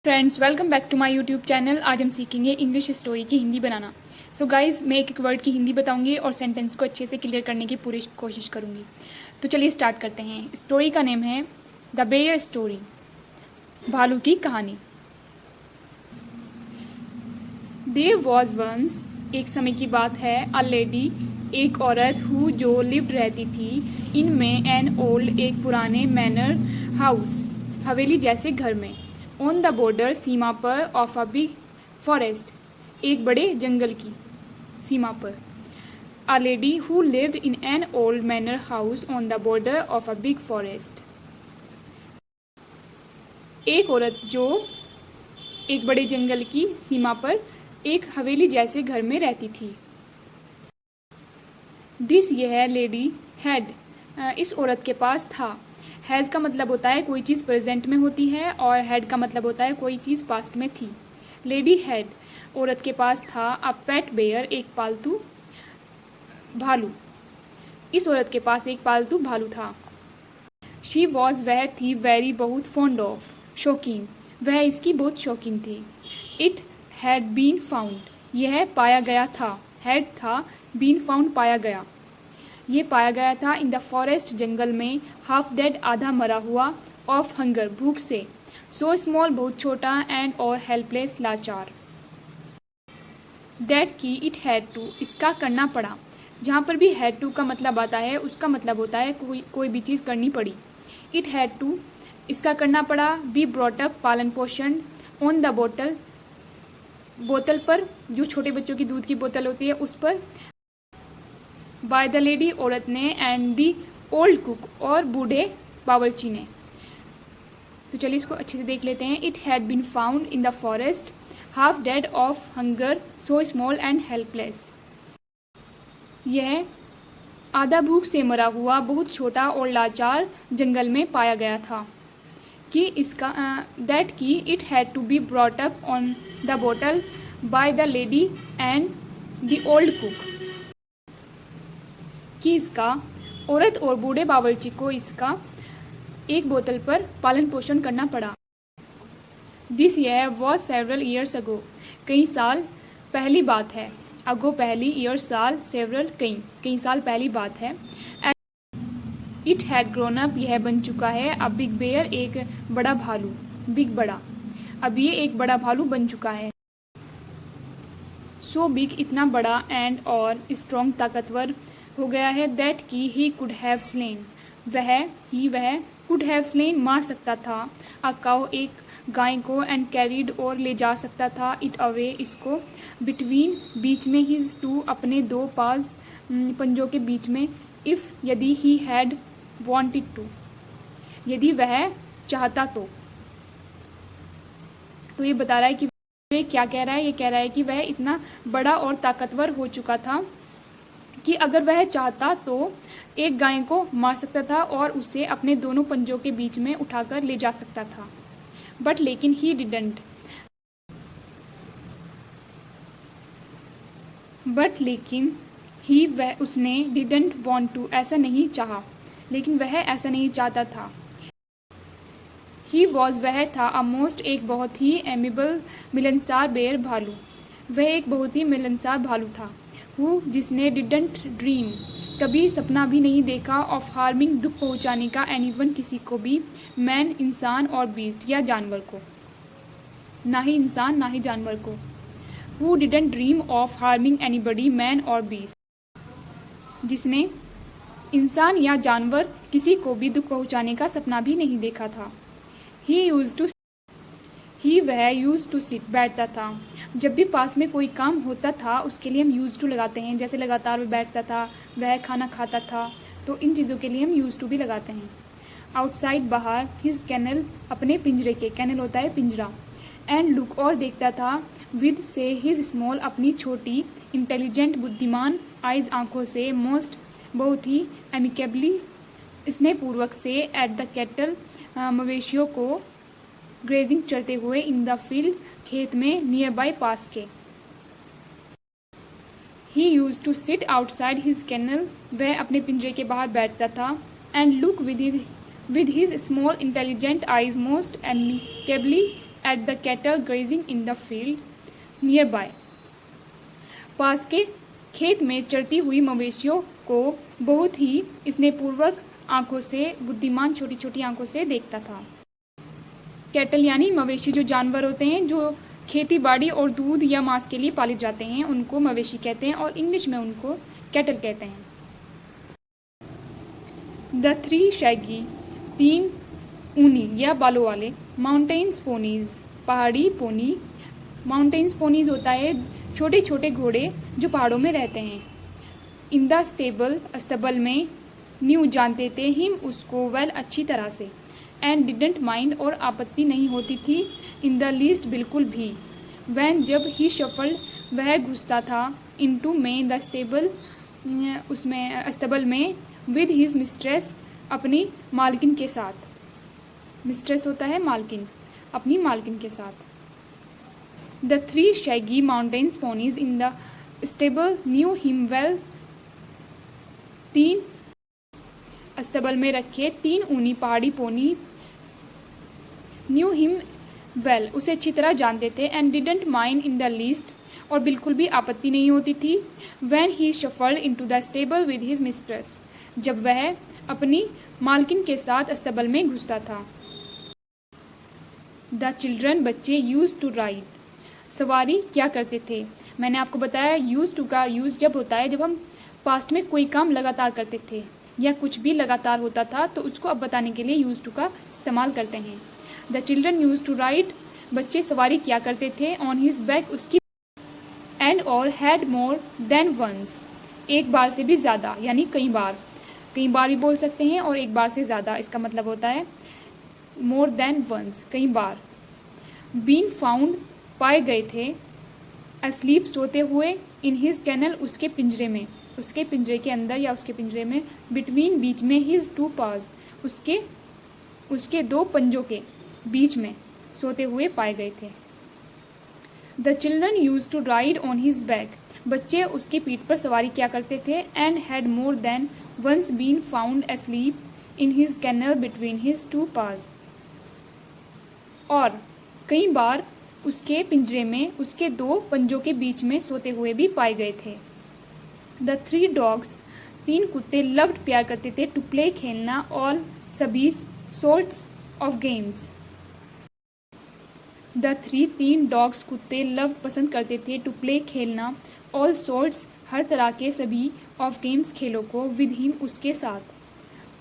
Friends, welcome back to my YouTube channel. आज हम सीखेंगे इंग्लिश स्टोरी की हिंदी बनाना। सो गाइस, मैं एक एक वर्ड की हिंदी बताऊंगी और सेंटेंस को अच्छे से क्लियर करने की पूरी कोशिश करूंगी। तो चलिए स्टार्ट करते हैं। स्टोरी का नेम है द बेयर स्टोरी, भालू की कहानी। देयर वॉज वंस, एक समय की बात है, अ लेडी, एक औरत, हु जो लिव्ड रहती थी, इन में एन ओल्ड, एक पुराने मैनर हाउस, हवेली जैसे घर में, ऑन द बॉर्डर, सीमा पर, ऑफ अ बिग फॉरेस्ट, एक बड़े जंगल की सीमा पर। A lady who lived in an old manor house on the border of a big forest, एक औरत जो एक बड़े जंगल की सीमा पर एक हवेली जैसे घर में रहती थी। दिस, यह लेडी, हैड, इस औरत के पास था। हैज़ का मतलब होता है कोई चीज़ प्रेजेंट में होती है और हैड का मतलब होता है कोई चीज़ पास्ट में थी। लेडी हैड, औरत के पास था, अ पेट बेयर, एक पालतू भालू। इस औरत के पास एक पालतू भालू था। शी वॉज, वह थी, वेरी, बहुत, फॉन्ड ऑफ, शौकीन, वह इसकी बहुत शौकीन थी। इट हैड बीन फाउंड, यह पाया गया था, हैड था, बीन फाउंड पाया गया, ये पाया गया था, इन द फॉरेस्ट जंगल में, हाफ डेड, आधा मरा हुआ, ऑफ हंगर, भूख से, सो स्मॉल, बहुत छोटा, एंड और हेल्पलेस, लाचार। दैट की, इट हैड टू, इसका करना पड़ा। जहाँ पर भी हैड टू का मतलब आता है उसका मतलब होता है कोई भी चीज़ करनी पड़ी। इट हैड टू, इसका करना पड़ा, बी ब्रॉटअप, पालन पोषण, ऑन द बोतल, बोतल पर, जो छोटे बच्चों की दूध की बोतल होती है उस पर, बाय द लेडी, औरत ने, एंड दी ओल्ड कुक, और बूढ़े बावर्ची ने। तो चलिए इसको अच्छे से देख लेते हैं। It had been found in the forest, half dead of hunger, so small and helpless, यह आधा भूख से मरा हुआ, बहुत छोटा और लाचार जंगल में पाया गया था। कि इसका दैट की, it had to be brought up on the bottle by the lady and the old cook, कि इसका, औरत और बूढ़े बावर्ची को इसका एक बोतल पर पालन पोषण करना पड़ा। दिस, यह, वॉज सेवरल ईयर्स अगो, कई साल पहली बात है, अगो पहली, ईयर साल, सेवरल कई साल पहली बात है। इट हैड ग्रोन अप, यह बन चुका है, अ बिग बेयर, एक बड़ा भालू, बिग बड़ा, अब ये एक बड़ा भालू बन चुका है। सो बिग, इतना बड़ा, एंड और स्ट्रॉन्ग, ताकतवर हो गया है, दैट की, ही कुड हैव स्लेन, वह कुड हैव स्लेन, मार सकता था, अ काउ, एक गाय को, एंड कैरिड, और ले जा सकता था, इट अवे, इसको, बिटवीन, बीच में, हिज टू, अपने दो पास, पंजों के बीच में, इफ़, यदि, ही हैड वांटेड टू, यदि वह चाहता तो ये बता रहा है कि वह क्या कह रहा है। ये कह रहा है कि वह इतना बड़ा और ताकतवर हो चुका था कि अगर वह चाहता तो एक गाय को मार सकता था और उसे अपने दोनों पंजों के बीच में उठाकर ले जा सकता था। बट लेकिन, ही डिडंट, बट लेकिन, ही, वह, उसने, डिडंट वांट टू, ऐसा नहीं चाहा, लेकिन वह ऐसा नहीं चाहता था। ही वॉज, वह था, अ मोस्ट, एक बहुत ही, एमेबल, मिलनसार बेयर, भालू, वह एक बहुत ही मिलनसार भालू था। हु, जिसने, डिडंट ड्रीम, कभी सपना भी नहीं देखा, ऑफ हार्मिंग, दुख पहुंचाने का, एनीवन, किसी को भी, मैन, इंसान, और बीस्ट, या जानवर को, ना ही इंसान ना ही जानवर को। Who didn't dream of harming anybody, man और बीस्ट, जिसने इंसान या जानवर किसी को भी दुख पहुंचाने का सपना भी नहीं देखा था। ही यूज टू, ही, वह, यूज टू सिट, बैठता था, जब भी पास में कोई काम होता था उसके लिए हम यूज टू लगाते हैं, जैसे लगातार वह बैठता था, वह खाना खाता था, तो इन चीज़ों के लिए हम यूज टू भी लगाते हैं। आउटसाइड, बाहर, हिज कैनल, अपने पिंजरे के, कैनल होता है पिंजरा, एंड लुक, और देखता था, विद से, हिज स्मॉल, अपनी छोटी, इंटेलिजेंट, बुद्धिमान, आइज, आँखों से, मोस्ट, बहुत ही, एमिकेबली, स्नेहपूर्वक से, एट द कैटल, मवेशियों को, ग्रेजिंग, चलते हुए, इन द फील्ड, खेत में, नियर बाय, पास के। He use to sit outside his kennel, वह अपने पिंजरे के बाहर बैठता था, and look, with his small intelligent eyes, most amicably, at the cattle grazing in the field nearby. पास के खेत में चरती हुई मवेशियों को बहुत ही स्नेहपूर्वक आंखों से, बुद्धिमान छोटी छोटी आंखों से देखता था। कैटल यानी मवेशी, जो जानवर होते हैं जो खेती बाड़ी और दूध या मांस के लिए पाले जाते हैं, उनको मवेशी कहते हैं और इंग्लिश में उनको कैटल कहते हैं। द थ्री शैगी, 3 ऊनी या बालों वाले, माउंटेन्स पोनीज, पहाड़ी पोनी। माउंटेन्स पोनीज होता है छोटे छोटे घोड़े जो पहाड़ों में रहते हैं। इन द स्टेबल, अस्तबल में, न्यू जानते थे, हिम उसको, वेल अच्छी तरह से, एंड डिडंट माइंड और आपत्ति नहीं होती थी, इन द लीस्ट बिल्कुल भी, वैन जब ही शफल्ड वह घुसता था, इनटू में द स्टेबल उसमें अस्तबल में, विद हिज मिस्ट्रेस अपनी मालकिन के साथ। मिस्ट्रेस होता है मालकिन, अपनी मालकिन के साथ। The three Shaggy mountains ponies in the stable knew him well, 3 अस्तबल में रखे 3 ऊनी पहाड़ी पोनी न्यू हिम वेल, उसे अच्छी तरह जानते थे, and didn't mind in the least और बिल्कुल भी आपत्ति नहीं होती थी, when he shuffled into the stable with his mistress, जब वह अपनी मालकिन के साथ अस्तबल में घुसता था। द चिल्ड्रन, बच्चे, यूज टू राइड, सवारी क्या करते थे। मैंने आपको बताया यूज टू का यूज़ जब होता है जब हम पास्ट में कोई काम लगातार करते थे या कुछ भी लगातार होता था, तो उसको अब बताने के लिए यूज टू का इस्तेमाल करते हैं। The children use to ride, बच्चे सवारी क्या करते थे, ऑन हिज बैक, उसकी, एंड और हैड मोर देन वंस, एक बार से भी ज़्यादा, यानी कई बार भी बोल सकते हैं, और एक बार से ज़्यादा इसका मतलब होता है मोर देन वंस, कई बार। बीन फाउंड, पाए गए थे, अस्लीप, सोते हुए, इन हिज कैनल, उसके पिंजरे में, उसके पिंजरे के अंदर या उसके पिंजरे में, बिटवीन, बीच में, हिज 2 पार्स, उसके 2 पंजों के बीच में सोते हुए पाए गए थे। The children use to ride on his back, बच्चे उसके पीठ पर सवारी क्या करते थे, and had more than once been found asleep in his kennel between his 2 paws, और कई बार उसके पिंजरे में उसके 2 पंजों के बीच में सोते हुए भी पाए गए थे। द 3 डॉग्स, 3 कुत्ते, लव्ड, प्यार करते थे, टू प्ले, खेलना, ऑल, सभी, sorts of games. The 3 dogs, कुत्ते, लव्ड, पसंद करते थे, टू प्ले, खेलना, ऑल सोर्ट्स, हर तरह के, सभी, ऑफ गेम्स, खेलों को, विद हिम, उसके साथ,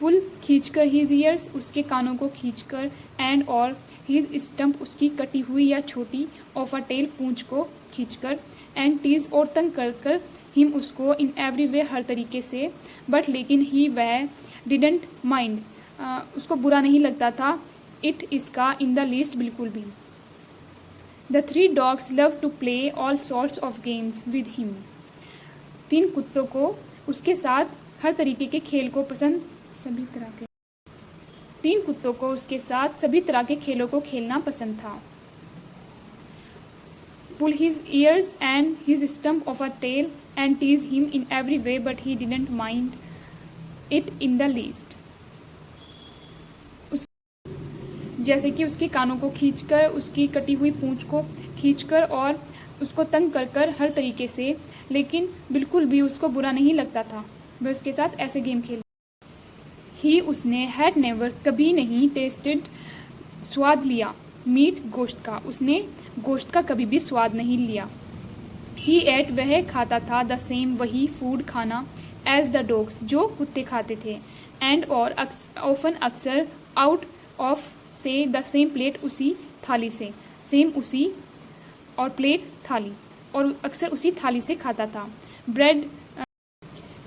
पुल, खींचकर, हिज ईयर्स, उसके कानों को खींचकर, एंड और, हिज स्टम्प, उसकी कटी हुई या छोटी, ऑफ अ टेल, पूंछ को खींचकर, एंड टीज, और तंग कर कर, हिम, उसको, इन एवरी वे, हर तरीके से, बट लेकिन ही, वह, डिडंट माइंड, उसको बुरा नहीं लगता था, इट, इसका, इन द लीस्ट, बिल्कुल भी। The 3 dogs love to play all sorts of games with him, 3 कुत्तों को उसके साथ हर तरीके के खेल को पसंद, सभी तरह के 3 कुत्तों को उसके साथ सभी तरह के खेलों को खेलना पसंद था। Pull his ears and his stump of a tail, and tease him in every way, but he didn't mind it in the least, जैसे कि उसके कानों को खींचकर, उसकी कटी हुई पूंछ को खींचकर और उसको तंग कर कर हर तरीके से, लेकिन बिल्कुल भी उसको बुरा नहीं लगता था, वह उसके साथ ऐसे गेम खेल। ही, उसने, हैड नेवर, कभी नहीं, टेस्टेड, स्वाद लिया, मीट, गोश्त का, उसने गोश्त का कभी भी स्वाद नहीं लिया। ही एट, वह खाता था, द सेम, वही, फूड, खाना, एज द डॉग्स, जो कुत्ते खाते थे, एंड और, ऑफन, अक्सर, आउट ऑफ, से, द सेम प्लेट, उसी थाली से, सेम, उसी, और प्लेट, थाली, और अक्सर उसी थाली से खाता था। ब्रेड,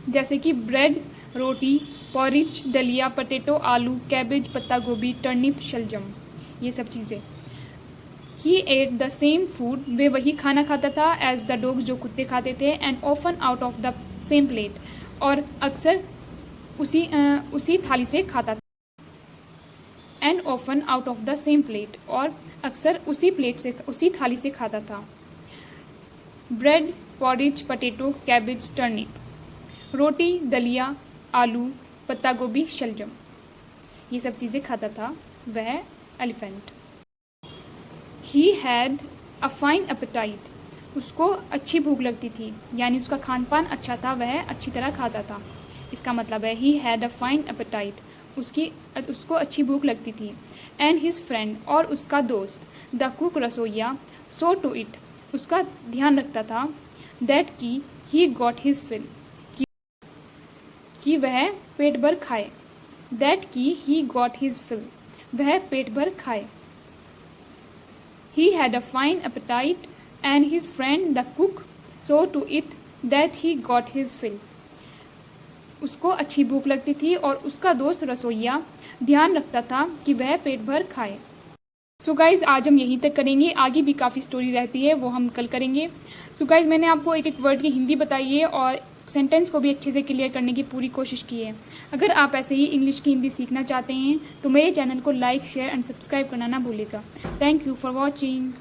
जैसे कि ब्रेड, रोटी, पॉरिज, दलिया, पटेटो, आलू, कैबेज, पत्ता गोभी, टर्निप, शलजम, ये सब चीज़ें। ही एट द सेम फूड, वे वही खाना खाता था, एज द डॉग, जो कुत्ते खाते थे, and often out of the same plate, और अक्सर उसी थाली से खाता था, and often out of the same plate, और अक्सर उसी थाली से खाता था। Bread, porridge, potato, cabbage, turnip, रोटी, दलिया, आलू, पत्ता गोभी, शलजम, ये सब चीज़ें खाता था वह elephant. He had a fine appetite, उसको अच्छी भूख लगती थी, यानी उसका खान पान अच्छा था, वह अच्छी तरह खाता था। इसका मतलब है he had a fine appetite, उसको अच्छी भूख लगती थी। एंड हिज फ्रेंड, और उसका दोस्त, द कुक, रसोइया, सो टू इट, उसका ध्यान रखता था, दैट की ही गॉट हिज फिल, कि वह पेट भर खाए, दैट की ही गॉट हिज फिल, वह पेट भर खाए। He had a fine appetite and his friend the cook saw to it that he got his fill, उसको अच्छी भूख लगती थी और उसका दोस्त रसोइया ध्यान रखता था कि वह पेट भर खाए। सो गाइज़ आज हम यहीं तक करेंगे, आगे भी काफ़ी स्टोरी रहती है, वो हम कल करेंगे। सो गाइज़ मैंने आपको एक एक वर्ड की हिंदी बताई है और सेंटेंस को भी अच्छे से क्लियर करने की पूरी कोशिश की है। अगर आप ऐसे ही इंग्लिश की हिंदी सीखना चाहते हैं तो मेरे चैनल को लाइक, शेयर एंड सब्सक्राइब करना ना भूलिएगा। Thank you for watching.